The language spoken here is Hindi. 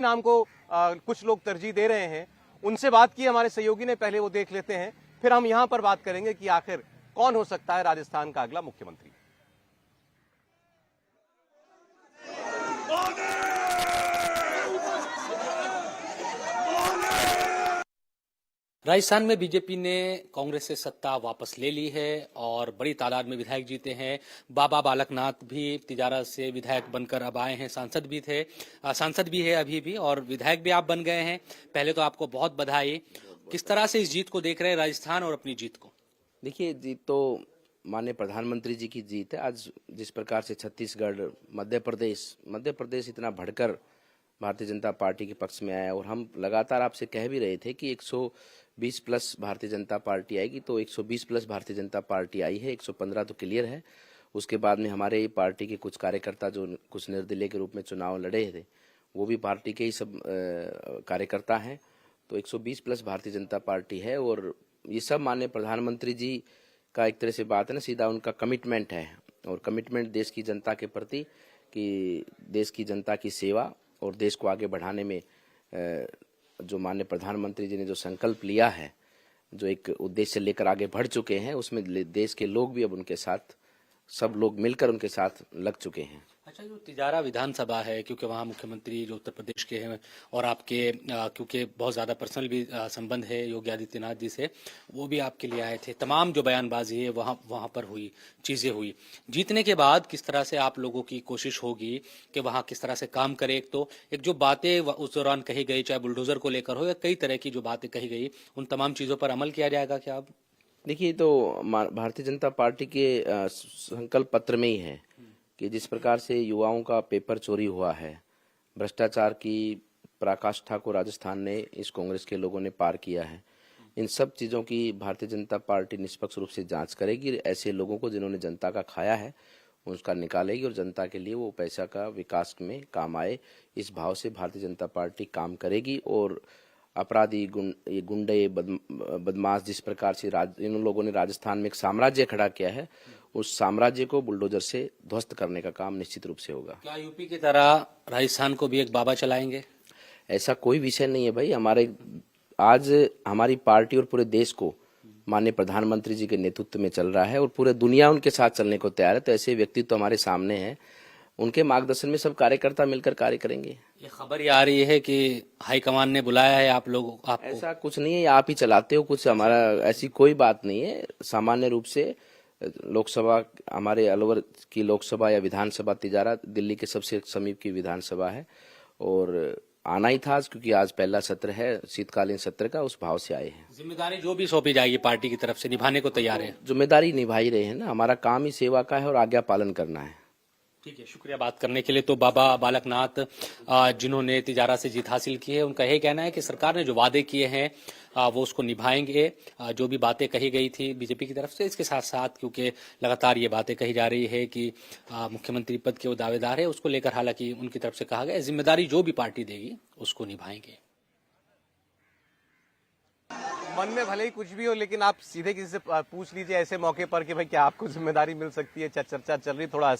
नाम को कुछ लोग तरजीह दे रहे हैं। उनसे बात की हमारे सहयोगी ने, पहले वो देख लेते हैं, फिर हम यहां पर बात करेंगे कि आखिर कौन हो सकता है राजस्थान का अगला मुख्यमंत्री। राजस्थान में बीजेपी ने कांग्रेस से सत्ता वापस ले ली है और बड़ी तादाद में विधायक जीते हैं। बाबा बालकनाथ भी तिजारा से विधायक बनकर अब आए हैं, सांसद भी थे, सांसद भी है अभी भी, और विधायक भी आप बन गए हैं। पहले तो आपको बहुत बधाई। किस तरह से इस जीत को देख रहे हैं राजस्थान और अपनी जीत को? देखिए, जीत तो माननीय प्रधानमंत्री जी की जीत है। आज जिस प्रकार से छत्तीसगढ़, मध्य प्रदेश इतना बढ़कर भारतीय जनता पार्टी के पक्ष में आया, और हम लगातार आपसे कह भी रहे थे कि 120 प्लस भारतीय जनता पार्टी आएगी, तो 120 प्लस भारतीय जनता पार्टी आई है। 115 तो क्लियर है। उसके बाद में हमारे पार्टी के कुछ कार्यकर्ता जो कुछ निर्दलीय के रूप में चुनाव लड़े थे, वो भी पार्टी के ही सब कार्यकर्ता हैं। तो 120 प्लस भारतीय जनता पार्टी है, और ये सब माननीय प्रधानमंत्री जी का एक तरह से बात है ना, सीधा उनका कमिटमेंट है। और कमिटमेंट देश की जनता के प्रति, कि देश की जनता की सेवा और देश को आगे बढ़ाने में जो माननीय प्रधानमंत्री जी ने जो संकल्प लिया है, जो एक उद्देश्य लेकर आगे बढ़ चुके हैं, उसमें देश के लोग भी अब उनके साथ, सब लोग मिलकर उनके साथ लग चुके हैं। अच्छा, जो तिजारा विधानसभा है, क्योंकि वहाँ मुख्यमंत्री जो उत्तर प्रदेश के हैं और आपके क्योंकि बहुत ज़्यादा पर्सनल भी संबंध है योगी आदित्यनाथ जी से, वो भी आपके लिए आए थे। तमाम जो बयानबाजी है वहाँ पर हुई, चीज़ें हुई। जीतने के बाद किस तरह से आप लोगों की कोशिश होगी कि वहाँ किस तरह से काम करे? एक जो बातें उस दौरान कही गई, चाहे बुलडोजर को लेकर हो या कई तरह की जो बातें कही गई, उन तमाम चीज़ों पर अमल किया जाएगा क्या अब? देखिए, तो भारतीय जनता पार्टी के संकल्प पत्र में ही है कि जिस प्रकार से युवाओं का पेपर चोरी हुआ है, भ्रष्टाचार की पराकाष्ठा को राजस्थान ने, इस कांग्रेस के लोगों ने पार किया है। इन सब चीज़ों की भारतीय जनता पार्टी निष्पक्ष रूप से जांच करेगी। ऐसे लोगों को जिन्होंने जनता का खाया है, उसका निकालेगी, और जनता के लिए वो पैसा का विकास में काम आए, इस भाव से भारतीय जनता पार्टी काम करेगी। और अपराधी, गुंडे, बदमाश, जिस प्रकार से इन लोगों ने राजस्थान में एक साम्राज्य खड़ा किया है, उस साम्राज्य को बुलडोजर से ध्वस्त करने का काम निश्चित रूप से होगा। क्या यूपी की तरह राजस्थान को भी एक बाबा चलाएंगे? ऐसा कोई विषय नहीं है भाई। आज हमारी पार्टी और पूरे देश को माननीय प्रधानमंत्री जी के नेतृत्व में चल रहा है, और पूरे दुनिया उनके साथ चलने को तैयार है। तो ऐसे व्यक्ति तो हमारे सामने हैं, उनके मार्गदर्शन में सब कार्यकर्ता मिलकर कार्य करेंगे। ये खबर ये आ रही है कि हाईकमान ने बुलाया है आप लोगों आपको? ऐसा कुछ नहीं है, आप ही चलाते हो कुछ, हमारा ऐसी कोई बात नहीं है। सामान्य रूप से लोकसभा, हमारे अलवर की लोकसभा या विधानसभा तिजारा दिल्ली के सबसे समीप की विधानसभा है, और आना ही था क्योंकि आज पहला सत्र है शीतकालीन सत्र का, उस भाव से आए हैं। जिम्मेदारी जो भी सौंपी जाएगी पार्टी की तरफ से निभाने को तैयार है? जिम्मेदारी निभा ही रहे हैं ना, हमारा काम ही सेवा का है और आज्ञा पालन करना है। ठीक है, शुक्रिया बात करने के लिए। तो बाबा बालकनाथ जिन्होंने तिजारा से जीत हासिल की है, उनका यही कहना है कि सरकार ने जो वादे किए हैं वो उसको निभाएंगे। जो भी बातें कही गई थी बीजेपी की तरफ से, इसके साथ साथ क्योंकि लगातार ये बातें कही जा रही है कि मुख्यमंत्री पद के वो दावेदार है, उसको लेकर हालांकि उनकी तरफ से कहा गया जिम्मेदारी जो भी पार्टी देगी उसको निभाएंगे। मन में भले ही कुछ भी हो, लेकिन आप सीधे किसी से पूछ लीजिए ऐसे मौके पर कि भाई क्या आपको जिम्मेदारी मिल सकती है, चर्चा चल रही, थोड़ा